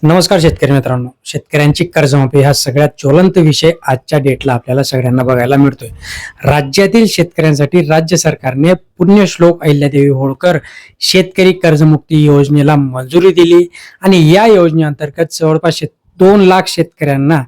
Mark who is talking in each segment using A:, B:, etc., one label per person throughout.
A: नमस्कार शेतकरी मित्रांनो. शेतकऱ्यांची कर्जमाफी हा सगळ्यात ज्वलंत विषय आजच्या डेटला आपल्याला सगळ्यांना बघायला मिळतोय. राज्यातील शेतकऱ्यांसाठी राज्य सरकारने पुण्यश्लोक अहिल्यादेवी होळकर शेतकरी कर्जमुक्ती योजनेला मंजुरी दिली आणि या योजनेअंतर्गत जवळपास 2 लाख शेतकऱ्यांना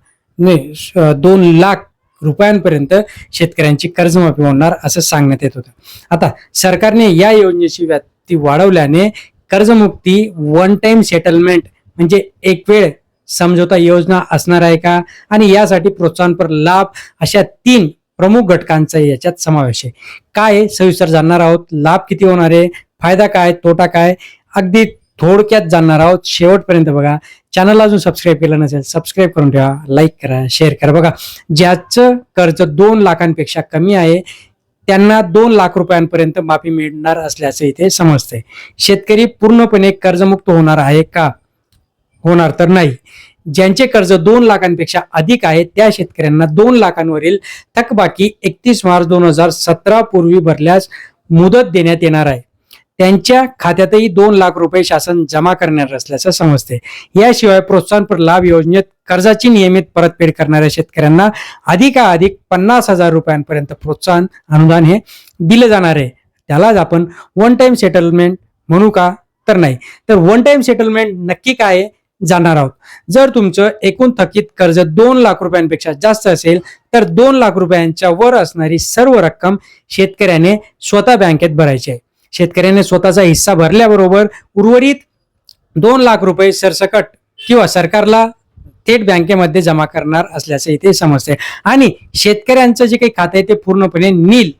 A: 2 लाख रुपयांपर्यंत शेतकऱ्यांची कर्जमाफी होणार असं सांगण्यात येत होतं. आता सरकारने या योजनेची व्याप्ती वाढवल्याने कर्जमुक्ती वन टाइम सेटलमेंट म्हणजे एक वेळ समझोता योजना असणार आहे का आणि यासाठी प्रोत्साहनपर लाभ अशा 3 प्रमुख घटकांचा याच्यात समावेश आहे. काय सविस्तर जाणणार आहोत. लाभ किती होणार आहे, फायदा काय, तोटा काय, अगदी थोडक्यात जाणणार आहोत. शेवटपर्यंत बघा. चॅनलला अजून सबस्क्राईब केलं नसेल सबस्क्राईब करून ठेवा, लाईक करा, शेअर करा. बघा, ज्याचं कर्ज 2 लाखांपेक्षा कमी आहे त्यांना 2 लाख रुपयांपर्यंत माफी मिळणार असल्याचं इथे समजतंय. शेतकरी पूर्णपणे कर्जमुक्त होणार आहे का? होणार तर नाही. ज्यांचे कर्ज 2 लाखांपेक्षा अधिक आहे त्या शेतकऱ्यांना 2 लाखांवरील थकबाकी 31 मार्च 2017 पूर्वी भरल्यास मुदत देण्यात येणार आहे. त्यांच्या खात्यातही 2 लाख रुपये शासन जमा करणार असल्याचं समजते. याशिवाय प्रोत्साहनपर लाभ योजनेत कर्जाची नियमित परतफेड करणाऱ्या शेतकऱ्यांना अधिकाधिक 50,000 रुपयांपर्यंत प्रोत्साहन अनुदान हे दिलं जाणार आहे. त्यालाच आपण वन टाइम सेटलमेंट म्हणू का तर नाही. तर वन टाइम सेटलमेंट नक्की काय आहे जाणार आहोत. जर तुमचं एकूण थकीत कर्ज 2 लाख रुपयांपेक्षा जास्त असेल तर 2 लाख रुपयांच्या वर असणारी सर्व रक्कम शेतकऱ्याने स्वतः बँकेत भरायची आहे. शेतकऱ्याने स्वतःचा हिस्सा भरल्याबरोबर उर्वरित 2 लाख रुपये सरसकट किंवा सरकारला थेट बँकेमध्ये जमा करणार असल्याचं इथे समजते आणि शेतकऱ्यांचं जे काही खातं आहे ते पूर्णपणे नील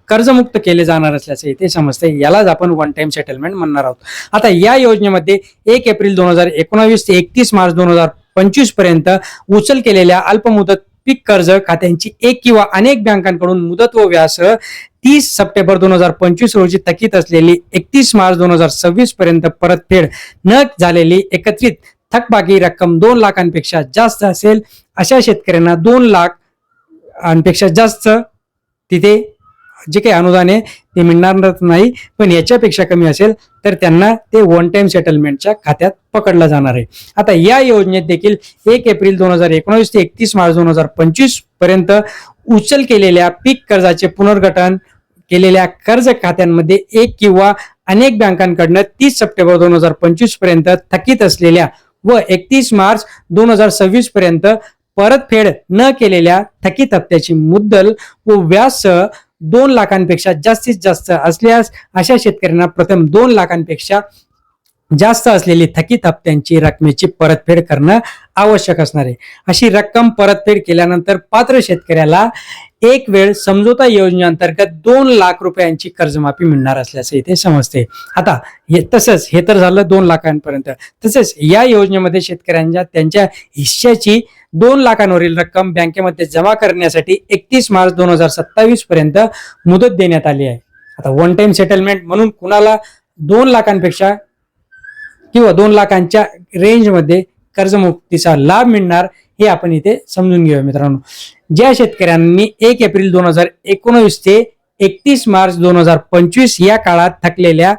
A: कर्जमुक्त केले जाणार असल्याचं इथे समजते. यालाच आपण वन टाइम सेटलमेंट म्हणणार आहोत. आता या योजनेमध्ये 1 एप्रिल 2019 ते 31 मार्च 2025 पर्यंत उचल केलेल्या अल्पमुदत पीक कर्ज खात्यांची एक किंवा अनेक बँकांकडून मुदत व व्याजासह 30 सप्टेंबर 2025 रोजी थकीत असलेली 31 मार्च 2026 पर्यंत परतफेड न झालेली एकत्रित थकबाकी रक्कम 2 लाखांपेक्षा जास्त असेल अशा शेतकऱ्यांना 2 लाखांपेक्षा जास्त तिथे जे काही अनुदान आहे ते मिळणार नाही, पण याच्यापेक्षा कमी असेल तर त्यांना ते वन टाइम सेटलमेंटच्या खात्यात पकडलं जाणार आहे. आता या योजनेत देखील 1 एप्रिल 2019 ते 31 मार्च 2025 पर्यंत उचल केलेल्या पीक कर्जाचे पुनर्गठन केलेल्या कर्ज खात्यांमध्ये एक किंवा अनेक बँकांकडनं 30 सप्टेंबर 2025 पर्यंत थकीत असलेल्या व 31 मार्च 2026 पर्यंत परतफेड न केलेल्या थकीत हप्त्याची मुद्दल व व्याजसह 2 लाखांपेक्षा जास्तीत जास्त असल्यास अशा शेतकऱ्यांना प्रथम 2 लाखांपेक्षा जास्त असलेली थकीत हप्त्यांची रकमेची परतफेड करणं आवश्यक असणार आहे. अशी रक्कम परतफेड केल्यानंतर पात्र शेतकऱ्याला एक वेळ समझोता योजनेअंतर्गत 2 लाख रुपयांची कर्जमाफी मिळणार असल्याचं इथे समजते. आता तसंच हे तर झालं 2 लाखांपर्यंत. तसेच या योजनेमध्ये शेतकऱ्यांच्या त्यांच्या हिश्श्याची 2 लाखांवरील रक्कम बँकेमध्ये जमा करण्यासाठी 31 मार्च 2027 पर्यंत मुदत देण्यात आली आहे. आता वन टाइम सेटलमेंट म्हणून कुणाला 2 लाखांपेक्षा किंवा 2 लाखांच्या रेंजमध्ये कर्जमुक्तीचा लाभ मिळणार हे आपण इथे समजून घेऊया मित्रांनो. ज्या शेतकऱ्यांनी 1 एप्रिल 2019 ते 31 मार्च 2025 या काळात थकलेल्या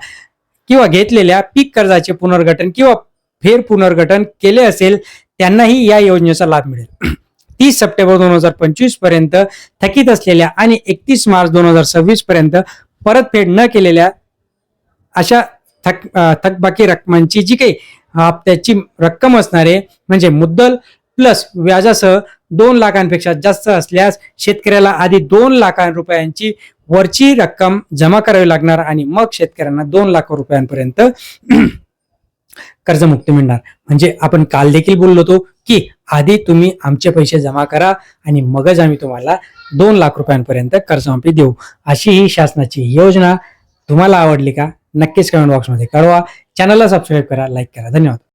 A: किंवा घेतलेल्या पीक कर्जाचे पुनर्गठन किंवा फेर पुनर्गठन केले असेल त्यांनाही या योजनेचा लाभ मिळेल. 30 सप्टेंबर 2025 पर्यंत थकीत असलेल्या आणि 31 मार्च 2026 पर्यंत परतफेड न केलेल्या अशा थकबाकी रकमांची जी काही हप्त्याची रक्कम असणार आहे म्हणजे मुद्दल प्लस व्याजासह 2 लाखांपेक्षा जास्त असल्यास शेतकऱ्याला आधी 2 लाख रुपयांची वरची रक्कम जमा करावी लागणार आणि मग शेतकऱ्यांना 2 लाख रुपयांपर्यंत कर्जमुक्ती मिळणार. म्हणजे आपण काल देखील बोललो होतो की आधी तुम्ही आमचे पैसे जमा करा आणि मगच आम्ही तुम्हाला 2 लाख रुपयांपर्यंत कर्जमाफी देऊ. अशी ही शासनाची योजना तुम्हाला आवडली का? नक्कीच कमेंट बॉक्समध्ये कळवा. चॅनलला सबस्क्राईब करा, लाईक करा. धन्यवाद.